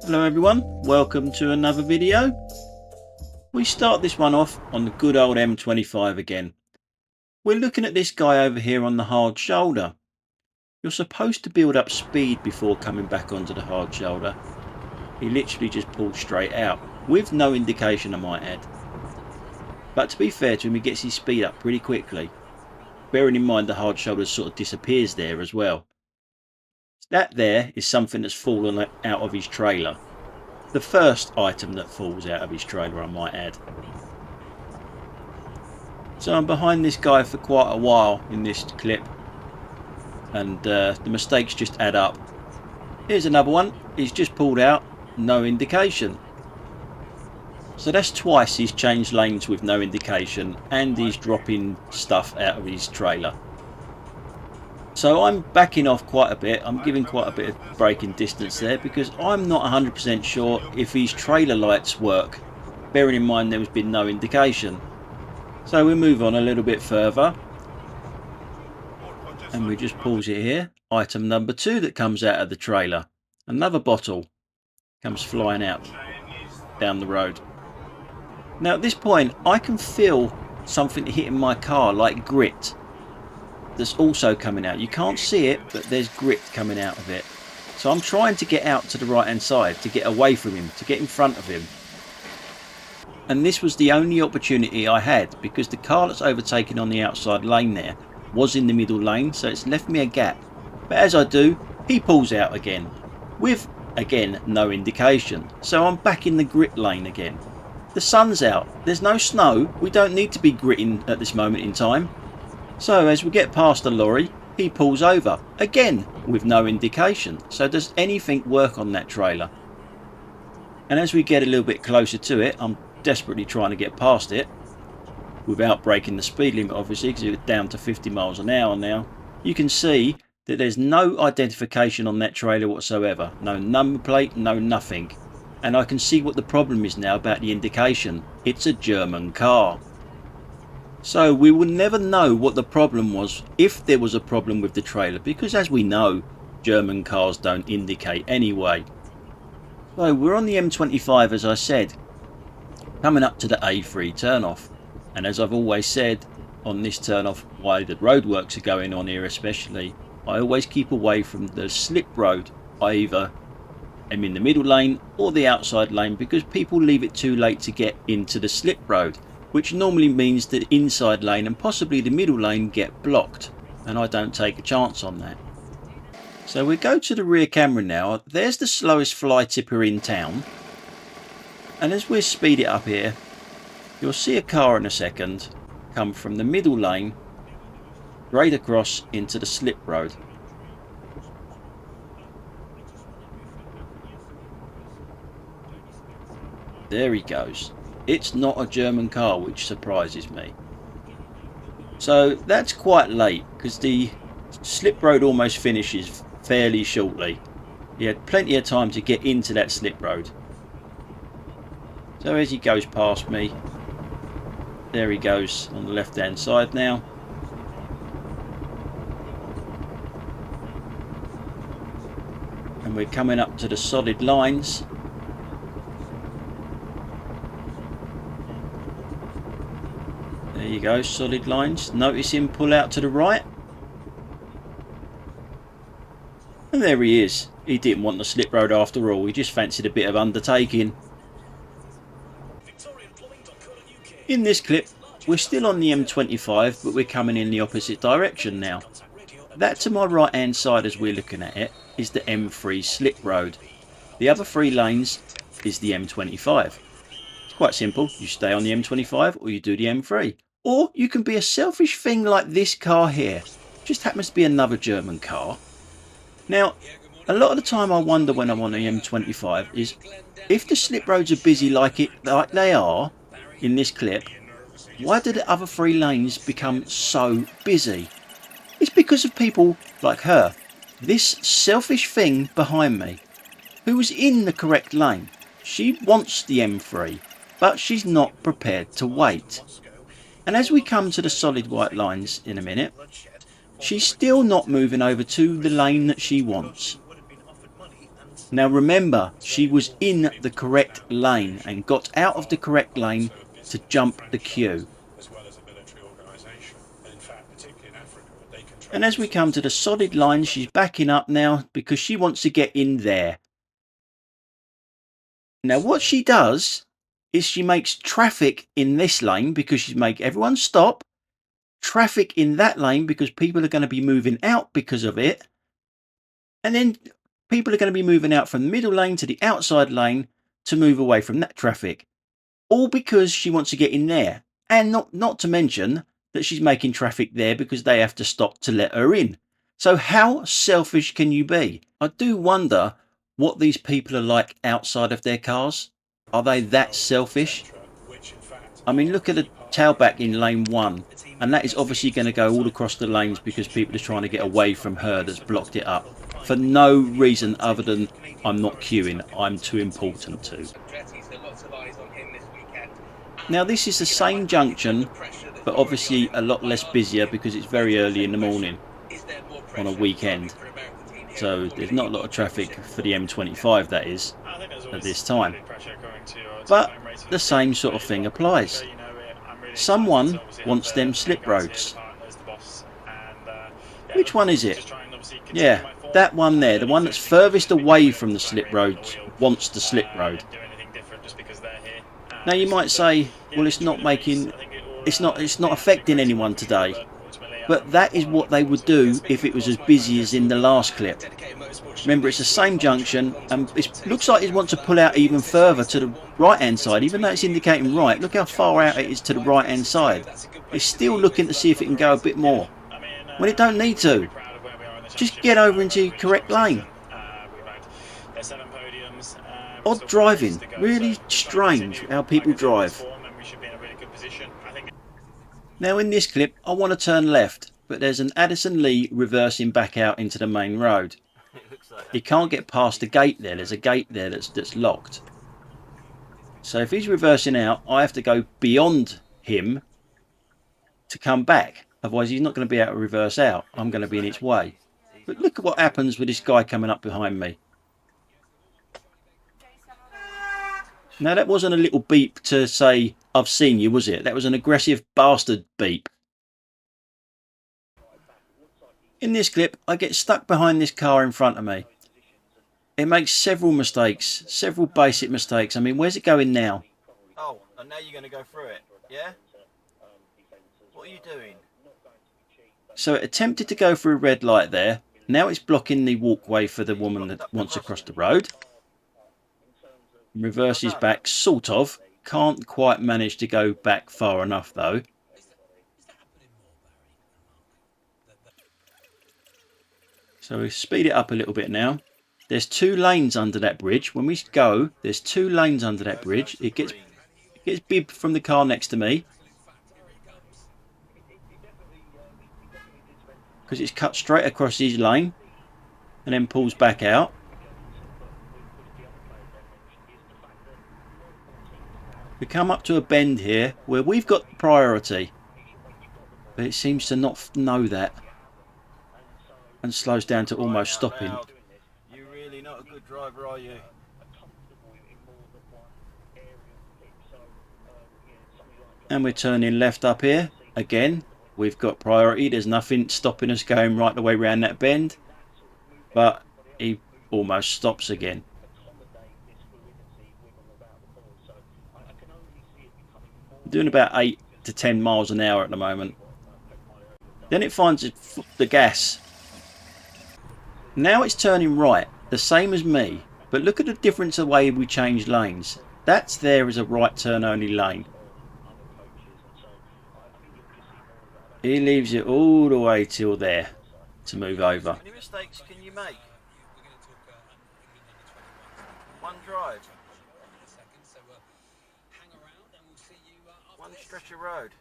Hello everyone, welcome to another video. We start this one off on the good old M25 again. We're looking at this guy over here on the hard shoulder. You're supposed to build up speed before coming back onto the hard shoulder. He literally just pulled straight out, with no indication I might add. But to be fair to him, he gets his speed up pretty quickly. Bearing in mind the hard shoulder sort of disappears there as well. That there is something that's fallen out of his trailer. The first item that falls out of his trailer, I might add. So I'm behind this guy for quite a while in this clip, and the mistakes just add up. Here's another one. He's just pulled out, no indication. So that's twice he's changed lanes with no indication, and he's dropping stuff out of his trailer. So I'm backing off quite a bit. I'm giving quite a bit of braking distance there because I'm not 100% sure if his trailer lights work, bearing in mind there's been no indication. So we move on a little bit further and we just pause it here. Item number 2 that comes out of the trailer. Another bottle comes flying out down the road. Now at this point I can feel something hitting my car like grit. That's also coming out. You can't see it, but there's grit coming out of it. So I'm trying to get out to the right hand side, to get away from him, to get in front of him. And this was the only opportunity I had, because the car that's overtaken on the outside lane there was in the middle lane, so it's left me a gap. But as I do, he pulls out again, with again no indication. So I'm back in the grit lane again. The sun's out, there's no snow, we don't need to be gritting at this moment in time. So as we get past the lorry, he pulls over, again with no indication. So does anything work on that trailer? And as we get a little bit closer to it, I'm desperately trying to get past it, without breaking the speed limit obviously, because it's down to 50 miles an hour now. You can see that there's no identification on that trailer whatsoever. No number plate, no nothing. And I can see what the problem is now about the indication. It's a German car. So we will never know what the problem was, if there was a problem with the trailer, because as we know, German cars don't indicate anyway. So we're on the M25 as I said, coming up to the A3 turnoff. And as I've always said on this turnoff, while the roadworks are going on here especially, I always keep away from the slip road. I either am in the middle lane or the outside lane, because people leave it too late to get into the slip road, which normally means the inside lane and possibly the middle lane get blocked, and I don't take a chance on that. So we go to the rear camera now. There's the slowest fly tipper in town, and as we speed it up here, you'll see a car in a second come from the middle lane straight across into the slip road. There he goes. It's not a German car, which surprises me. So that's quite late, because the slip road almost finishes fairly shortly. He had plenty of time to get into that slip road. So as he goes past me, there he goes on the left hand side now. And we're coming up to the solid lines. There you go, solid lines. Notice him pull out to the right. And there he is. He didn't want the slip road after all. He just fancied a bit of undertaking. In this clip, we're still on the M25, but we're coming in the opposite direction now. That to my right hand side as we're looking at it is the M3 slip road. The other 3 lanes is the M25. It's quite simple. You stay on the M25 or you do the M3. Or you can be a selfish thing like this car here. Just happens to be another German car. Now, a lot of the time I wonder when I'm on the M25 is, if the slip roads are busy like they are in this clip, why do the other 3 lanes become so busy? It's because of people like her. This selfish thing behind me, who is in the correct lane. She wants the M3, but she's not prepared to wait. And as we come to the solid white lines in a minute, she's still not moving over to the lane that she wants. Now remember, she was in the correct lane and got out of the correct lane to jump the queue. And as we come to the solid line, she's backing up now because she wants to get in there. Now what she does is she makes traffic in this lane because she's making everyone stop. Traffic in that lane because people are going to be moving out because of it. And then people are going to be moving out from the middle lane to the outside lane to move away from that traffic. All because she wants to get in there. And not to mention that she's making traffic there because they have to stop to let her in. So how selfish can you be? I do wonder what these people are like outside of their cars. Are they that selfish? I mean, look at the tailback in lane 1. And that is obviously going to go all across the lanes because people are trying to get away from her that's blocked it up. For no reason other than I'm not queuing, I'm too important to. Now this is the same junction, but obviously a lot less busier because it's very early in the morning on a weekend. So there's not a lot of traffic for the M25, that is, at this time. But the same sort of thing applies. Someone wants them slip roads. Which one is it? Yeah, that one there, the one that's furthest away from the slip road, wants the slip road. Now you might say, well, it's not affecting anyone today. But that is what they would do if it was as busy as in the last clip. Remember, it's the same junction, and it looks like it wants to pull out even further to the right hand side, even though it's indicating right. Look how far out it is to the right hand side. It's still looking to see if it can go a bit more, when it don't need to. Just get over into your correct lane. Odd driving, really strange how people drive. Now in this clip I want to turn left, but there's an Addison Lee reversing back out into the main road. He can't get past the gate there, there's a gate there that's locked. So if he's reversing out, I have to go beyond him to come back. Otherwise he's not going to be able to reverse out, I'm going to be in its way. But look at what happens with this guy coming up behind me. Now that wasn't a little beep to say I've seen you, was it? That was an aggressive bastard beep. In this clip I get stuck behind this car in front of me. It makes several mistakes, several basic mistakes. I mean, where's it going now? Oh, and now you're going to go through it, yeah? What are you doing? So it attempted to go through a red light there. Now it's blocking the walkway for the woman that wants to cross the road. Reverses back, sort of. Can't quite manage to go back far enough though. So we speed it up a little bit now. There's 2 lanes under that bridge. When we go, there's 2 lanes under that bridge. It gets bibbed from the car next to me, because it's cut straight across his lane and then pulls back out. We come up to a bend here where we've got priority, but it seems to not know that and slows down to almost stopping. You're really not a good driver, are you? And we're turning left up here again. We've got priority, there's nothing stopping us going right the way around that bend, but he almost stops again. Doing about 8 to 10 miles an hour at the moment. Then it finds the gas. Now it's turning right, the same as me, but look at the difference the way we change lanes. That's there as a right turn only lane. He leaves it all the way till there to move over. How many mistakes can you make? One drive. One stretch of road.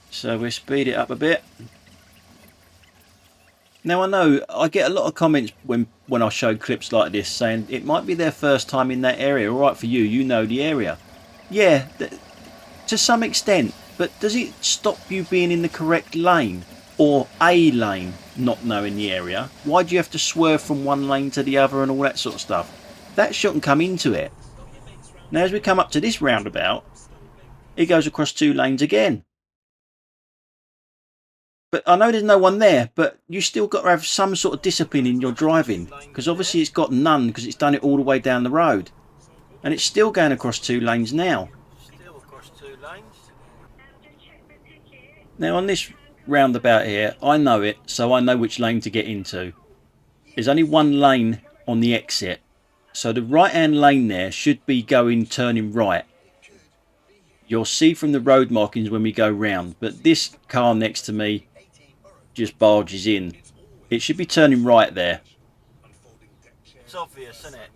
So we'll speed it up a bit. Now I know I get a lot of comments when I show clips like this saying it might be their first time in that area. All right, for you, you know the area. Yeah, to some extent, but does it stop you being in the correct lane? or a lane not knowing the area? Why do you have to swerve from one lane to the other and all that sort of stuff? That shouldn't come into it. Now as we come up to this roundabout, it goes across 2 lanes again. But I know there's no one there, but you still got to have some sort of discipline in your driving, because obviously it's got none because it's done it all the way down the road. And it's still going across 2 lanes now. Still across 2 lanes. Now on this roundabout here, I know it, so I know which lane to get into. There's only 1 lane on the exit, so the right hand lane there should be turning right. You'll see from the road markings when we go round, but this car next to me just barges in. It should be turning right there. It's obvious, isn't it?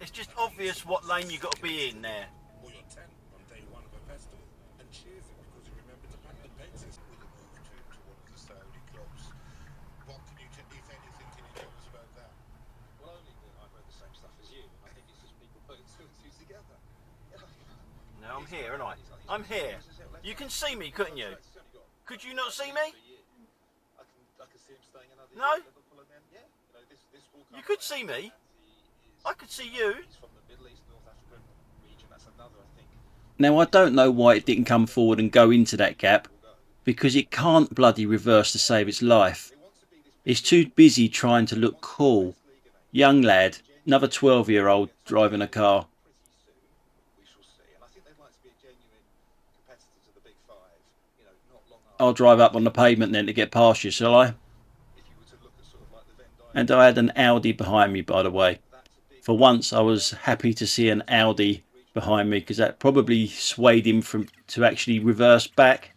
It's just obvious what lane you've got to be in there. No, I'm here, aren't I? I'm here. You can see me, couldn't you? Could you not see me? No? You could see me. I could see you. Now I don't know why it didn't come forward and go into that gap, because it can't bloody reverse to save its life. It's too busy trying to look cool. Young lad, another 12-year-old driving a car. I'll drive up on the pavement then to get past you, shall I? And I had an Audi behind me, by the way. For once I was happy to see an Audi behind me, because that probably swayed him to actually reverse back.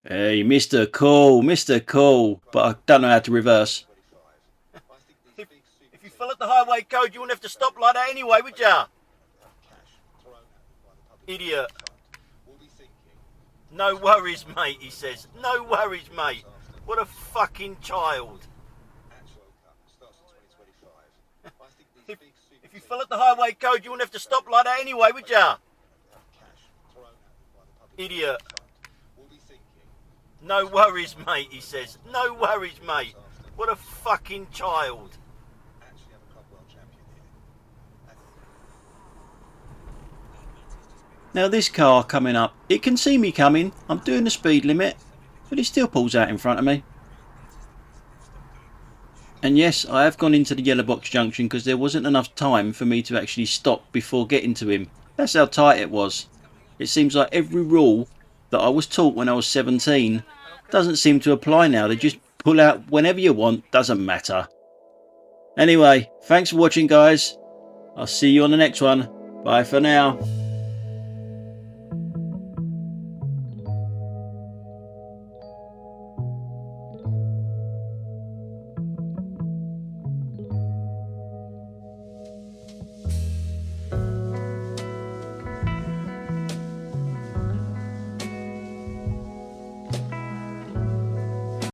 Hey, Mr. Cool, Mr. Cool, but I don't know how to reverse. If you followed the highway code, you wouldn't have to stop like that anyway, would ya? Idiot. No worries, mate, he says. No worries, mate. What a fucking child. If you followed the highway code, you wouldn't have to stop like that anyway, would ya? Idiot. No worries, mate, he says. No worries, mate. What a fucking child. Now this car coming up, it can see me coming. I'm doing the speed limit, but it still pulls out in front of me. And yes, I have gone into the yellow box junction because there wasn't enough time for me to actually stop before getting to him. That's how tight it was. It seems like every rule that I was taught when I was 17 doesn't seem to apply now. They just pull out whenever you want, doesn't matter. Anyway, thanks for watching, guys. I'll see you on the next one. Bye for now.